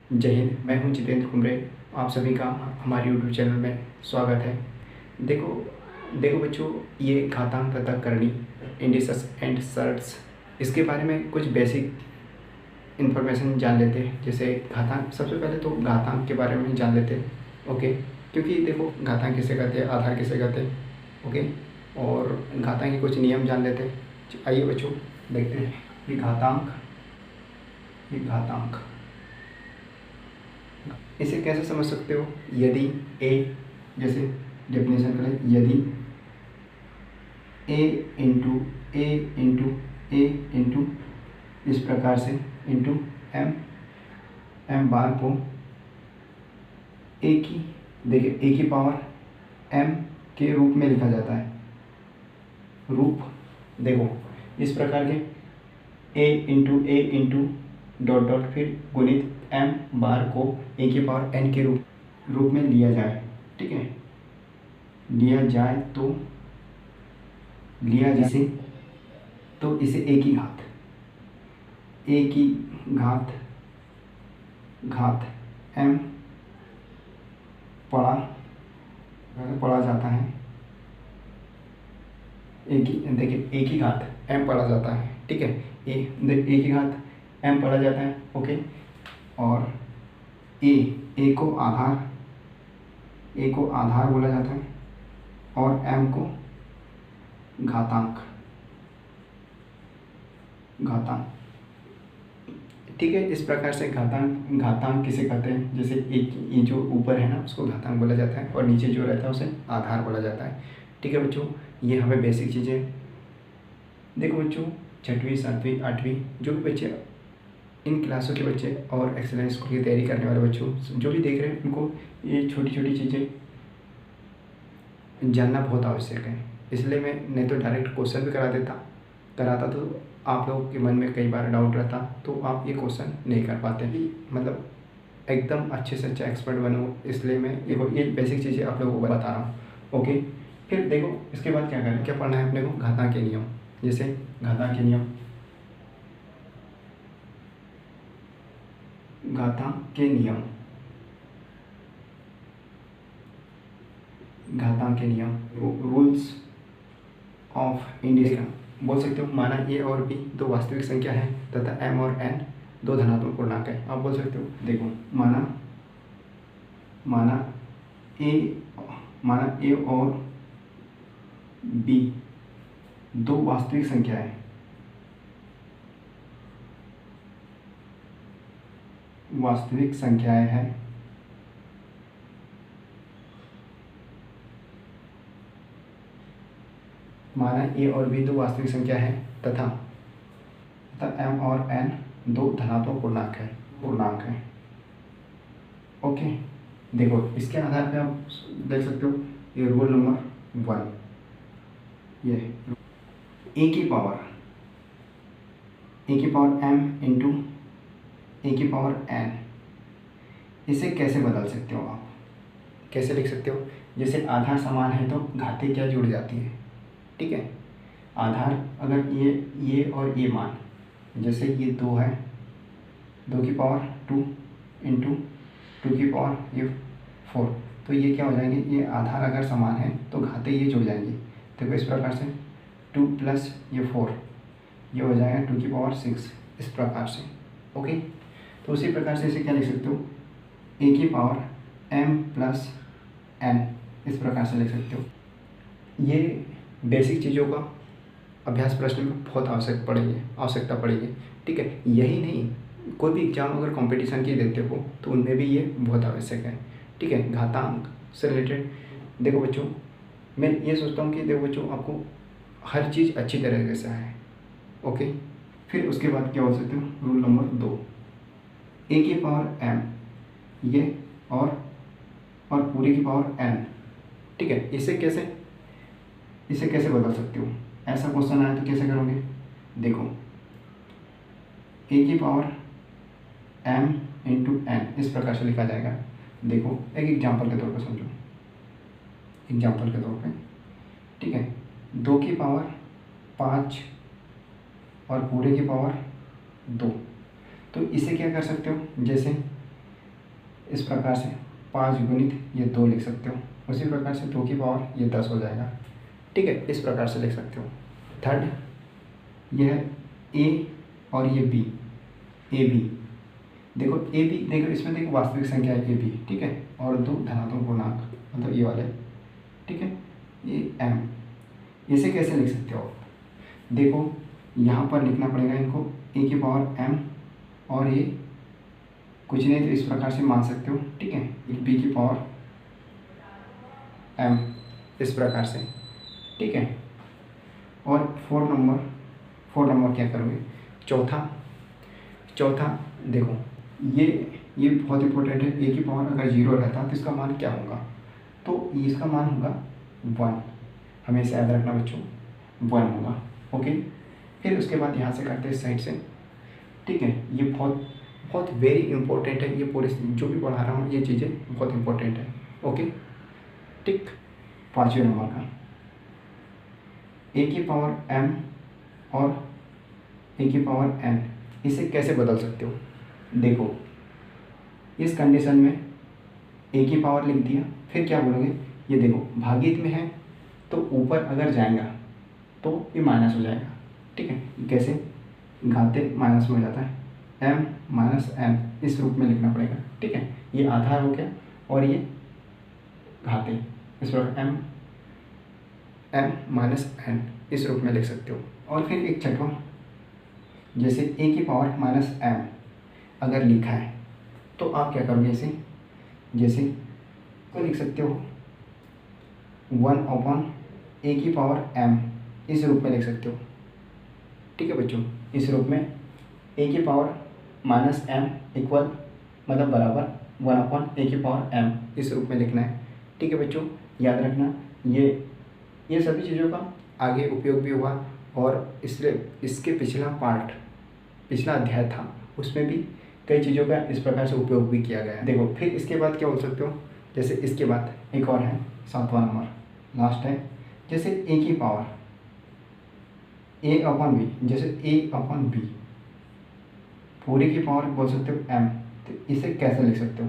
जय हिंद। मैं हूं जितेंद्र कुमरे। आप सभी का हमारे यूट्यूब चैनल में स्वागत है। देखो देखो बच्चों, ये घातांक तथा करणी, इंडिसेस एंड सर्ट्स, इसके बारे में कुछ बेसिक इन्फॉर्मेशन जान लेते हैं। जैसे घातांक, सबसे पहले तो घातांक के बारे में जान लेते हैं। ओके, क्योंकि देखो घातांक किसे कहते हैं, आधार किसे कहते हैं। ओके, और घातांक के कुछ नियम जान लेते हैं। आइए बच्चों देखते हैं। ये घातांक इसे कैसे समझ सकते हो। यदि ए, जैसे डेफिनेशन करें, यदि ए इंटू ए इंटू ए इंटू इस प्रकार से इंटू एम एम बार को ए की, देखिए ए की पावर एम के रूप में लिखा जाता है। रूप देखो इस प्रकार के ए इंटू डॉट डॉट फिर गुणित एम बार को ए की पावर एन के रूप में लिया जाए। ठीक है, लिया जाए तो इसे ए की घात एम पढ़ा जाता है। देखिए ए की घात एम पढ़ा जाता है। ठीक है, ए की घात एम पढ़ा जाता है। ओके, और ए को आधार बोला जाता है और एम को घातांक। ठीक है, इस प्रकार से घातांक किसे कहते हैं। जैसे एक ये जो ऊपर है ना उसको घातांक बोला जाता है और नीचे जो रहता है उसे आधार बोला जाता है। ठीक है बच्चों, ये हमें बेसिक चीज़ें। देखो बच्चों, 6वीं 7वीं 8वीं जो भी बच्चे, इन क्लासों के बच्चे और एक्सेलेंस स्कूल की तैयारी करने वाले बच्चों जो भी देख रहे हैं, उनको ये छोटी छोटी चीज़ें जानना बहुत आवश्यक है। इसलिए मैं नहीं तो डायरेक्ट क्वेश्चन भी कराता तो आप लोगों के मन में कई बार डाउट रहता, तो आप ये क्वेश्चन नहीं कर पाते। मतलब एकदम अच्छे से अच्छा एक्सपर्ट बनो, इसलिए मैं ये बेसिक चीज़ें आप लोगों को बता रहा हूँ। ओके, फिर देखो इसके बाद क्या करना, क्या पढ़ना है अपने को, घातांक के नियम। जैसे घातांक के नियम, घातांक के नियम रूल्स ऑफ इंडिसेस बोल सकते हो। माना ए और बी दो वास्तविक संख्या है तथा एम और एन दो धनात्मक पूर्णांक है। आप बोल सकते हो, देखो माना ए और बी दो वास्तविक संख्याएं हैं माना ए और बी दो वास्तविक संख्या है तथा एम और एन दो धनात्मक पूर्णांक है। ओके, देखो इसके आधार पे आप देख सकते हो, ये रूल नंबर 1, ये ए की पावर एम इंटू ए की पावर एन, इसे कैसे बदल सकते हो आप, कैसे लिख सकते हो। जैसे आधार समान है तो घातें क्या जुड़ जाती है। ठीक है, आधार अगर ये और ये मान, जैसे ये 2 है, 2 की पावर 2 इंटू 2 की पावर ये 4, तो ये क्या हो जाएंगे, ये आधार अगर समान है तो घातें ये जुड़ जाएंगी। देखो इस प्रकार से 2 प्लस ये 4, ये हो जाएगा 2 की पावर 6, इस प्रकार से। ओके, तो उसी प्रकार से इसे क्या लिख सकते हो, ए की पावर एम प्लस एन, इस प्रकार से लिख सकते हो। ये बेसिक चीज़ों का अभ्यास प्रश्न में बहुत आवश्यकता पड़ेगी। ठीक है, यही नहीं, कोई भी एग्जाम अगर कंपटीशन की देते हो तो उनमें भी ये बहुत आवश्यक है। ठीक है, घातांक से रिलेटेड देखो बच्चों, मैं ये सोचता हूँ कि देखो बच्चों आपको हर चीज़ अच्छी तरीके से है। ओके, फिर उसके बाद क्या हो सकते हो, रूल नंबर 2, ए की पावर एम ये और पूरी की पावर एन। ठीक है, इसे कैसे बदल सकते हो, ऐसा क्वेश्चन आया तो कैसे करोगे। देखो ए की पावर एम इंटू एन इस प्रकार से लिखा जाएगा। देखो एक एग्जाम्पल के तौर पर समझो, एग्जाम्पल के तौर पे, ठीक है, 2 की पावर 5 और पूरे की पावर 2, तो इसे क्या कर सकते हो, जैसे इस प्रकार से 5 गुणित ये 2 लिख सकते हो। उसी प्रकार से 2 की पावर ये 10 हो जाएगा। ठीक है, इस प्रकार से लिख सकते हो। थर्ड यह है ए और ये बी, ए बी। देखो ए बी, देखो इसमें देखो वास्तविक संख्या है ए बी, ठीक है, और 2 धनात्मक पूर्णांक, मतलब ये वाले, ठीक है, ये एम। इसे कैसे लिख सकते हो? देखो यहाँ पर लिखना पड़ेगा इनको ए की पावर एम, और ये कुछ नहीं तो इस प्रकार से मान सकते हो, ठीक है, बी की पावर एम, इस प्रकार से, ठीक है। और 4 नंबर क्या करोगे? चौथा देखो ये बहुत इंपॉर्टेंट है। ए की पावर अगर 0 रहता तो इसका मान क्या होगा? तो इसका मान होगा 1, हमेशा याद रखना बच्चों, 1 होगा। ओके, फिर उसके बाद यहाँ से करते हैं इस साइड से, ठीक है। ये बहुत वेरी इंपॉर्टेंट है, ये पूरे जो भी पढ़ा रहा हूँ ये चीज़ें बहुत इंपॉर्टेंट है। ओके, ठीक। 5वें नंबर का ए की पावर एम और ए की पावर एन, इसे कैसे बदल सकते हो? देखो इस कंडीशन में ए की पावर लिख दिया, फिर क्या बोलोगे? ये देखो भागित में है तो ऊपर अगर जाएगा तो ये माइनस हो जाएगा, ठीक है। कैसे? घाते माइनस में हो जाता है, एम माइनस एन, इस रूप में लिखना पड़ेगा, ठीक है। ये आधार हो गया और ये घाते, इस प्रकार एम माइनस एन, इस रूप में लिख सकते हो। और फिर एक छठवां, जैसे ए की पावर माइनस एम अगर लिखा है तो आप क्या करोगे? इसे जैसे तो लिख सकते हो 1/, ए की पावर एम, इस रूप में लिख सकते हो, ठीक है बच्चों। इस रूप में ए की पावर माइनस एम इक्वल, मतलब बराबर 1/, ए की पावर एम, इस रूप में लिखना है, ठीक है बच्चों। याद रखना ये सभी चीज़ों का आगे उपयोग भी हुआ, और इसलिए इसके पिछला अध्याय था उसमें भी कई चीज़ों का इस प्रकार से उपयोग भी किया गया है। देखो फिर इसके बाद क्या बोल सकते हो? जैसे इसके बाद एक और है 7वां नंबर, लास्ट है। जैसे ए की पावर A/B, जैसे A/B पूरी की पावर बोल सकते हो m, तो इसे कैसे लिख सकते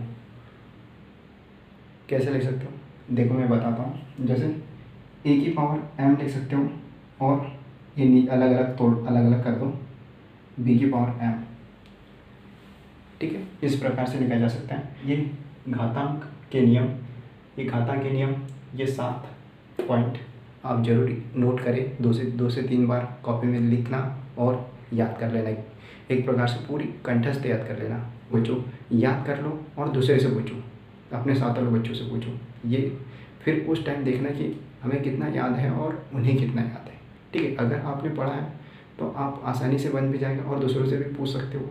हो? देखो मैं बताता हूँ। जैसे a की पावर m लिख सकते हो, और ये अलग अलग कर दो, b की पावर m, ठीक है। इस प्रकार से लिखा जा सकता है। ये घातांक के नियम, ये 7 पॉइंट आप जरूर नोट करें, 2 से 3 बार कॉपी में लिखना और याद कर लेना। एक प्रकार से पूरी कंठस्थ याद कर लेना बच्चों। याद कर लो और दूसरे से पूछो, अपने साथ वाले बच्चों से पूछो। ये फिर उस टाइम देखना कि हमें कितना याद है और उन्हें कितना याद है, ठीक है। अगर आपने पढ़ा है तो आप आसानी से बन भी जाएगा और दूसरों से भी पूछ सकते हो।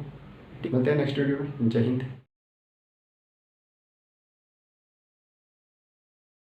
ठीक, मिलते हैं नेक्स्ट वीडियो में। जय हिंद।